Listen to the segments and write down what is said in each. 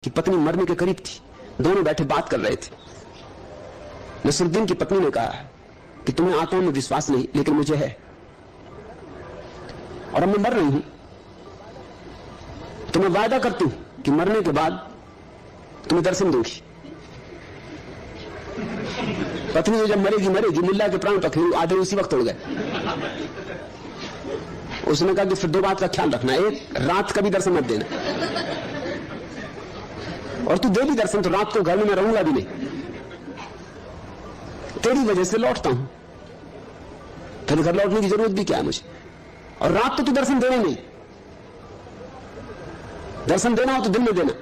कि पत्नी मरने के करीब थी, दोनों बैठे बात कर रहे थे। नसरुद्दीन की पत्नी ने कहा कि तुम्हें आत्मा में विश्वास नहीं, लेकिन मुझे है, और अब मैं मर रही हूं, तो मैं वायदा करती हूं कि मरने के बाद तुम्हें दर्शन दूंगी। पत्नी ने जब मरेगी मरेगी, मुल्ला के प्राण पखेरु आधे उसी वक्त उड़ गए। उसने कहा कि फिर दो बात का ख्याल रखना, एक, रात का भी दर्शन मत देना, और तू दे भी दर्शन तो रात को घर में मैं रहूंगा भी नहीं, तेरी वजह से लौटता हूं, फिर घर लौटने की जरूरत भी क्या है मुझे, और रात तो तू दर्शन देना नहीं, दर्शन देना हो तो दिन में देना,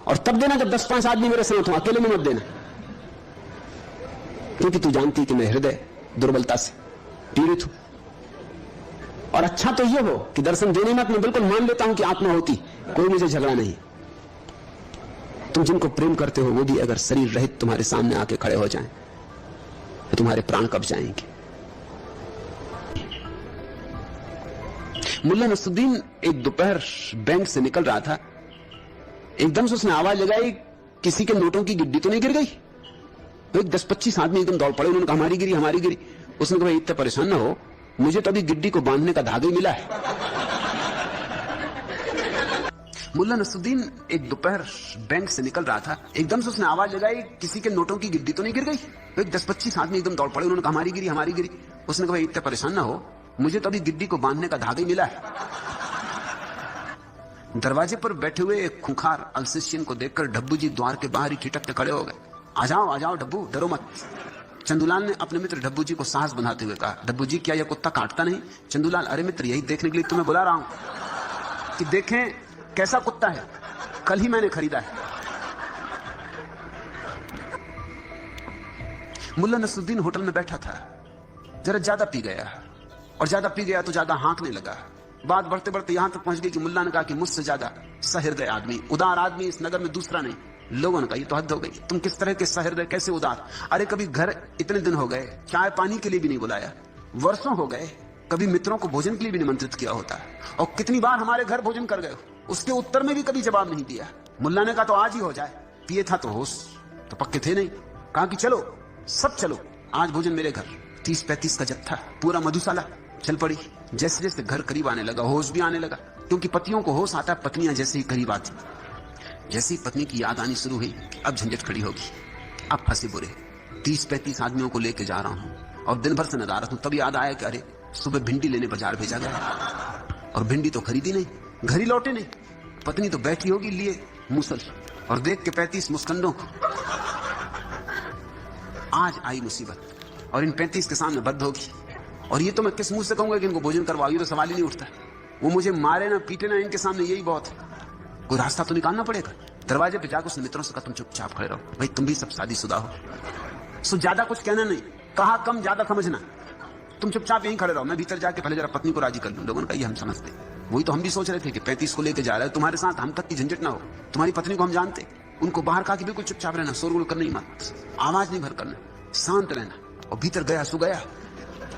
और तब देना जब 10-5 आदमी मेरे साथ हो, अकेले में मत देना, क्योंकि तू जानती कि मैं हृदय दुर्बलता से पीड़ित हूं। और अच्छा तो यह हो कि दर्शन देने में मैं बिल्कुल मान लेता हूं कि आत्मा होती, कोई मुझे झगड़ा नहीं। तुम जिनको प्रेम करते हो वो भी अगर शरीर रहित तुम्हारे सामने आके खड़े हो जाएं तो तुम्हारे प्राण कब जाएंगे। मुल्ला नसरुद्दीन एक दोपहर बैंक से निकल रहा था, एकदम से उसने आवाज लगाई, किसी के नोटों की गिड्डी तो नहीं गिर गई। तो 10-25 आदमी एकदम दौड़ पड़े, उन्होंने कहा हमारी गिरी हमारी गिरी। उसने कहा इतना परेशान ना हो, मुझे तो अभी गिड्डी को बांधने का धागा ही मिला है। मुल्ला नसरुद्दीन एक दोपहर बैंक से निकल रहा था, एकदम से उसने आवाज लगाई, किसी के नोटों की गिड्डी तो नहीं गिर गई। तो 10-25 आदमी एकदम दौड़ पड़े, उन्होंने कहा हमारी गिरी हमारी गिरी। उसने कहा इतना परेशान ना हो, मुझे तो अभी गिड्डी को बांधने का धागा ही मिला है। दरवाजे पर बैठे हुए एक खूंखार अल्सेशियन को देखकर डब्बू जी द्वार के बाहर ही ठिठकते खड़े हो गए। आ जाओ डब्बू, डरो मत। चंदूलाल ने अपने मित्र डब्बू जी को साहस बनाते हुए कहा, डब्बू जी क्या यह कुत्ता काटता नहीं? चंदूलाल, अरे मित्र यही देखने के लिए तुम्हें बुला रहा हूं कि देखें कैसा कुत्ता है, कल ही मैंने खरीदा है। मुल्ला नसरुद्दीन होटल में बैठा था, जरा ज्यादा पी गया, और ज्यादा पी गया तो ज्यादा हाँकने लगा। बात बढ़ते बढ़ते यहां तक पहुंच गई कि मुल्ला ने कहा कि मुझसे ज्यादा सहृदय आदमी, उदार आदमी इस नगर में दूसरा नहीं। लोगों ने कहा ये तो हद हो गई, तुम किस तरह के सहृदय, कैसे उदार? अरे कभी घर इतने दिन हो गए चाय पानी के लिए भी नहीं बुलाया, वर्षों हो गए कभी मित्रों को भोजन के लिए भी निमंत्रित किया होता, और कितनी बार हमारे घर भोजन कर गए, उसके उत्तर में भी कभी जवाब नहीं दिया। मुल्ला ने कहा तो आज ही हो जाए। पिए था तो होश तो पक्के थे नहीं। कहा कि चलो सब चलो, आज भोजन मेरे घर। 30-35 का जत्था, पूरा मधुशाला चल पड़ी। जैसे जैसे घर करीब आने लगा, होश भी आने लगा, क्योंकि पतियों को होश आता है पत्नियां जैसे ही करीब आती। जैसे ही पत्नी की याद आनी शुरू हुई, अब झंझट खड़ी होगी, अब फंसे बुरे। 30-35 आदमियों को लेके जा रहा हूं और दिन भर से नदारत हूं, तब याद आया कि अरे सुबह भिंडी लेने बाजार भेजा गया, और भिंडी तो खरीदी नहीं, घर ही लौटे नहीं। पत्नी तो बैठी होगी लिए मूसल, और देख के 35 मुस्कंदों को। आज आई मुसीबत, और इन 35 के सामने बद्ध होगी, और ये तो मैं किस मुंह से कहूंगा कि इनको भोजन करवाओ, ये तो सवाल ही नहीं उठता। वो मुझे मारे ना पीटे ना, इनके सामने यही बहुत है, कोई रास्ता तो निकालना पड़ेगा। दरवाजे पे जाकर उसने मित्रों से कहा तुम चुपचाप खड़े रहो, भाई तुम भी सब शादीशुदा हो, सो ज्यादा कुछ कहना नहीं, कहा कम ज्यादा समझना, तुम चुपचाप यहीं खड़े रहो, मैं भीतर जाके पहले जरा पत्नी को राजी कर लूं। लोगों ने कहा ये हम समझते, वही तो हम भी सोच रहे थे कि 35 को लेके जा रहा है, तुम्हारे साथ हम तक की झंझट ना हो, तुम्हारी पत्नी को हम जानते। उनको बाहर कहा कि बिल्कुल चुपचाप रहना, शोरगुल करना ही मत, आवाज नहीं भर करना, शांत रहना। और भीतर गया सो गया,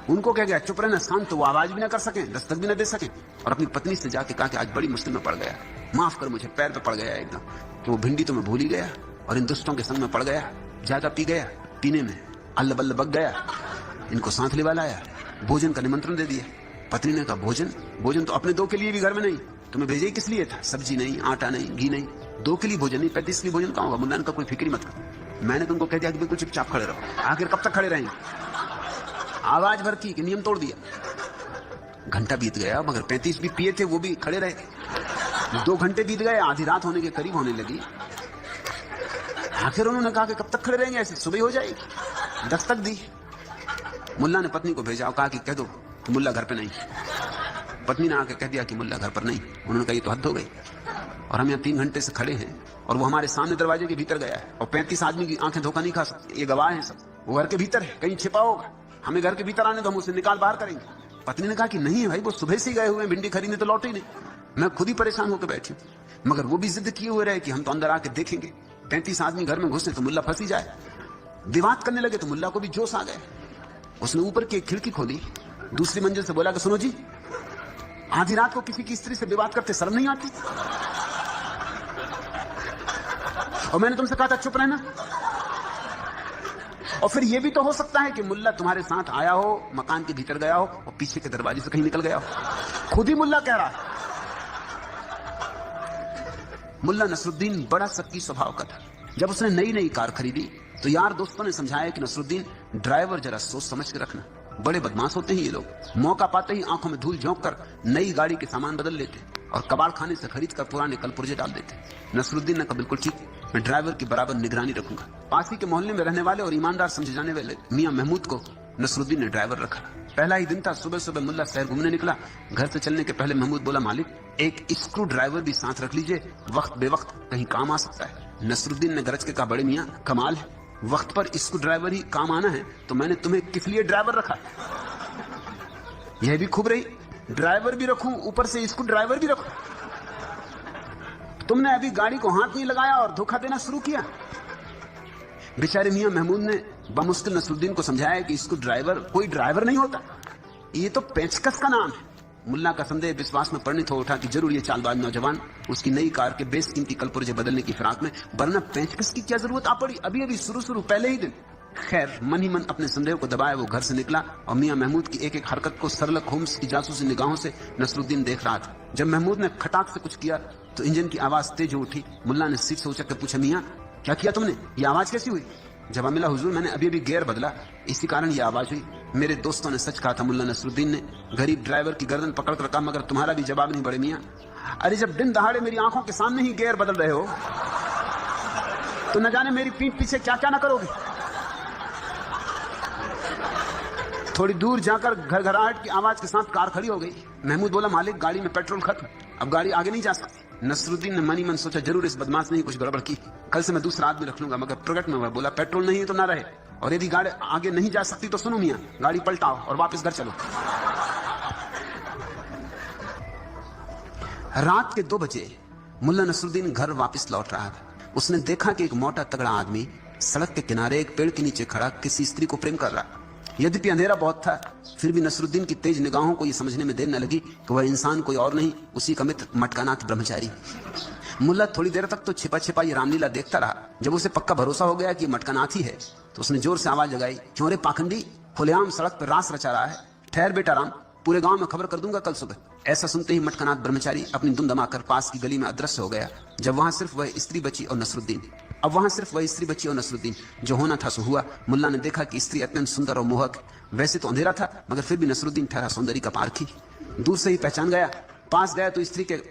उनको क्या गया चुप रहना, शांत, तो वो आवाज भी ना कर सके, दस्तक भी ना दे सके। और अपनी पत्नी से जाके कहा कि आज बड़ी मुश्किल में पड़ गया, माफ कर मुझे, पैर पे पड़ गया एकदम, कि वो भिंडी तो मैं भूल ही गया और इन दुष्टों के संग में पड़ गया, ज्यादा पी गया, पीने में अल्ल बल्ल बग गया, इनको साथ लेवा लाया, भोजन का निमंत्रण दे दिया। पत्नी ने कहा भोजन तो अपने दो के लिए भी घर में नहीं, तुम्हें भेजे किस लिए था? सब्जी नहीं, आटा नहीं, घी नहीं, दो के लिए भोजन नहीं, 35 के लिए भोजन कहाँ होगा? मुल्ला ने कहा कोई फिक्र मत कर, मैंने तुमको कह दिया कि बिल्कुल चुपचाप खड़े रहो। आखिर कब तक खड़े रहेंगे? आवाज भर की कि नियम तोड़ दिया। घंटा बीत गया, मगर 35 भी पिए थे, वो भी खड़े रहे। 2 घंटे बीत गए, आधी रात होने के करीब होने लगी। आखिर उन्होंने कहा कि कब तक खड़े रहेंगे ऐसे, सुबह हो जाएगी। दस्तक दी, मुल्ला ने पत्नी को भेजा और कहा कि कह दो कि मुल्ला घर पे नहीं। पत्नी ने आके कह दिया कि मुल्ला घर पर नहीं। उन्होंने कहा ये तो हद हो गई, और हम यहाँ 3 घंटे से खड़े हैं और वो हमारे सामने दरवाजे के भीतर गया है, और 35 आदमी की आंखें धोखा नहीं खा सकती, ये गवाह है सब, वो घर के भीतर है, कहीं छिपा होगा, हमें घर के भीतर आने तो हम उसे निकाल बाहर करेंगे। पत्नी ने कहा कि नहीं भाई, वो सुबह से गए हुए, भिंडी खरीदने तो लौटे ही नहीं, मैं खुद ही परेशान होकर बैठी हूं। मगर वो भी जिद किए हुए रहे कि हम तो अंदर आके देखेंगे। 35 आदमी घर में घुसे तो मुल्ला फंसी जाए। विवाद करने लगे तो मुल्ला को भी जोश आ गए। उसने ऊपर की एक खिड़की खोली, दूसरी मंजिल से बोला कि सुनो जी, आधी रात को किसी की स्त्री से विवाद करते शर्म नहीं आती? और मैंने तुमसे कहा था चुप रहना। और फिर यह भी तो हो सकता है कि मुल्ला तुम्हारे साथ आया हो, मकान के भीतर गया हो और पीछे के दरवाजे से कहीं निकल गया हो। खुद ही मुल्ला कह रहा है। मुल्ला नसरुद्दीन बड़ा शक्की स्वभाव का था। जब उसने नई नई कार खरीदी तो यार दोस्तों ने समझाया कि नसरुद्दीन ड्राइवर जरा सोच समझ के रखना, बड़े बदमाश होते हैं ये लोग। मौका पाते ही आंखों में धूल झोंक कर नई गाड़ी के सामान बदल लेते और कबाड़ खाने से खरीद कर पुराने कल पुर्जे डाल देते। नसरुद्दीन ने कहा बिल्कुल ठीक, मैं ड्राइवर की बराबर निगरानी रखूंगा। पास ही के मोहल्ले में रहने वाले और ईमानदार समझे जाने वाले मियां महमूद को नसरुद्दीन ने ड्राइवर रखा। पहला ही दिन था। सुबह सुबह मुल्ला शहर घूमने निकला। घर से चलने के पहले महमूद बोला, मालिक एक स्क्रू ड्राइवर भी साथ रख लीजिए, वक्त बेवक्त कहीं काम आ सकता है। नसरुद्दीन ने गरज के कहा, बड़े मियां कमाल है, वक्त पर स्क्रू ड्राइवर ही काम आना है तो मैंने तुम्हें किस लिए ड्राइवर रखा? यह भी खूब रही, ड्राइवर भी रखूं ऊपर से स्क्रू ड्राइवर भी रखूं। तुमने अभी गाड़ी को हाथ नहीं लगाया और धोखा देना शुरू किया। बेचारे मियां महमूद ने बमुश्किल नसरुद्दीन को समझाया कि स्क्रू ड्राइवर कोई ड्राइवर नहीं होता, ये तो पेचकस का नाम है। मुल्ला का संदेह विश्वास में परिणत हो उठा कि जरूर ये चालबाज नौजवान उसकी नई कार के बेशकीमती कलपुर्जे बदलने की फिराक में, वरना पेचकस की क्या जरूरत आ पड़ी अभी अभी शुरू पहले ही दिन। खैर मन ही मन अपने संदेह को दबाए वो घर से निकला और मियां महमूद की एक एक हरकत को शर्लक होम्स की जासूसी निगाहों से नसरुद्दीन देख रहा था। जब महमूद ने खटाक से कुछ किया तो इंजन की आवाज तेज हो उठी। मुल्ला ने सीट से उछल कर पूछा, मियां क्या किया तुमने, ये आवाज कैसी हुई? जवाब मिला, हुजूर मैंने अभी अभी गियर बदला, इसी कारण ये आवाज हुई। मेरे दोस्तों ने सच कहा था। मुल्ला नसरुद्दीन ने गरीब ड्राइवर की गर्दन पकड़ कर कहा, मगर तुम्हारा भी जवाब नहीं बड़े मियां। अरे जब दिन दहाड़े मेरी आंखों के सामने ही गियर बदल रहे हो तो न जाने मेरी पीठ पीछे क्या क्या ना करोगे। थोड़ी दूर जाकर घरघराहट की आवाज के साथ कार खड़ी हो गई। महमूद बोला, मालिक गाड़ी में पेट्रोल खत्म, अब गाड़ी आगे नहीं जा सकती। नसरुद्दीन ने मन ही मन सोचा, जरूर इस बदमाश ने कुछ गड़बड़ की, कल से मैं दूसरा आदमी रख लूंगा। मगर प्रकट में वह बोला, पेट्रोल नहीं है तो ना रहे, और यदि गाड़ी आगे नहीं जा सकती तो सुनो मियां, गाड़ी पलटाओ और वापस घर चलो। रात के 2 बजे मुल्ला नसरुद्दीन घर वापस लौट रहा था। उसने देखा कि एक मोटा तगड़ा आदमी सड़क के किनारे एक पेड़ के नीचे खड़ा किसी स्त्री को प्रेम कर रहा। यद्यपि अंधेरा बहुत था, फिर भी नसरुद्दीन की तेज निगाहों को यह समझने में देर न लगी कि वह इंसान कोई और नहीं, उसी का मित्र मटकानाथ ब्रह्मचारी। मुल्ला थोड़ी देर तक तो छिपा छिपा ये रामलीला देखता रहा। जब उसे पक्का भरोसा हो गया कि मटकानाथ ही है तो उसने जोर से आवाज लगाई, क्यों रे पाखंडी, खुलेआम सड़क पर रास रचा रहा है, ठहर बेटा राम, पूरे गांव में खबर कर दूंगा कल सुबह। ऐसा सुनते ही मटकानाथ ब्रह्मचारी अपनी धुन दमाकर पास की गली में अदृश्य हो गया। जब वहां सिर्फ वह स्त्री बची और नसरुद्दीन। अब वहां सिर्फ वह स्त्री बची और नसरुद्दीन। जो होना था सो हुआ। मुल्ला ने देखा कि स्त्री अत्यंत सुंदर और मोहक। वैसे तो अंधेरा था मगर फिर भी नसरुद्दीन ठहरा सौंदर्य का पारखी। दूर से ही पहचान गया। पास गया तो स्त्री के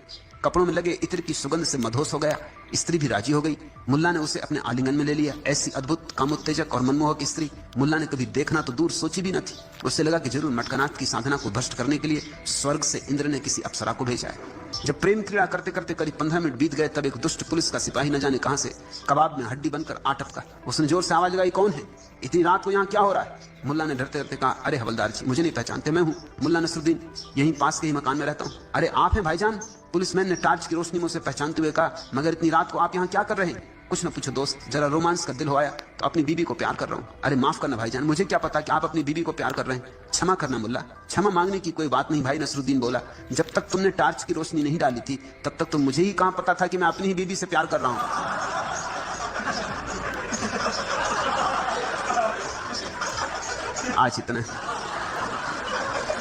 कपड़ों में लगे इत्र की सुगंध से मदहोश हो गया। स्त्री भी राजी हो गई। मुल्ला ने उसे अपने आलिंगन में ले लिया। ऐसी अद्भुत, कामोत्तेजक और मनमोहक स्त्री मुल्ला ने कभी देखना तो दूर सोची भी न थी। उसे लगा कि जरूर मटकानाथ की साधना को भ्रष्ट करने के लिए स्वर्ग से इंद्र ने किसी अप्सरा को भेजा है। जब प्रेम क्रीड़ा करते करते करीब 15 मिनट बीत गए तब एक दुष्ट पुलिस का सिपाही न जाने कहां से कबाब में हड्डी बनकर आ टपका। उसने जोर से आवाज लगाई, कौन है, इतनी रात को यहाँ क्या हो रहा है? मुल्ला ने डरते डरते कहा, अरे हवलदार जी, मुझे नहीं पहचानते, मैं हूँ मुल्ला नसरुद्दीन, यहीं पास के ही मकान में रहता हूँ। अरे आप हैं भाईजान? पुलिसमैन ने टार्च की रोशनी में उसे पहचानते हुए कहा, मगर इतनी रात को आप यहाँ क्या कर रहे हैं? कुछ न पूछो दोस्त, जरा रोमांस का दिल हो आया तो अपनी बीबी को प्यार कर रहा हूँ। अरे माफ करना भाईजान, मुझे क्या पता कि आप अपनी बीबी को प्यार कर रहे हैं। क्षमा करना मुल्ला, क्षमा मांगने की कोई बात नहीं भाई। नसरुद्दीन बोला, जब तक तुमने टार्च की रोशनी नहीं डाली थी तब तक तो मुझे ही कहां पता था कि मैं अपनी ही बीबी से प्यार कर रहा हूं। आज इतना।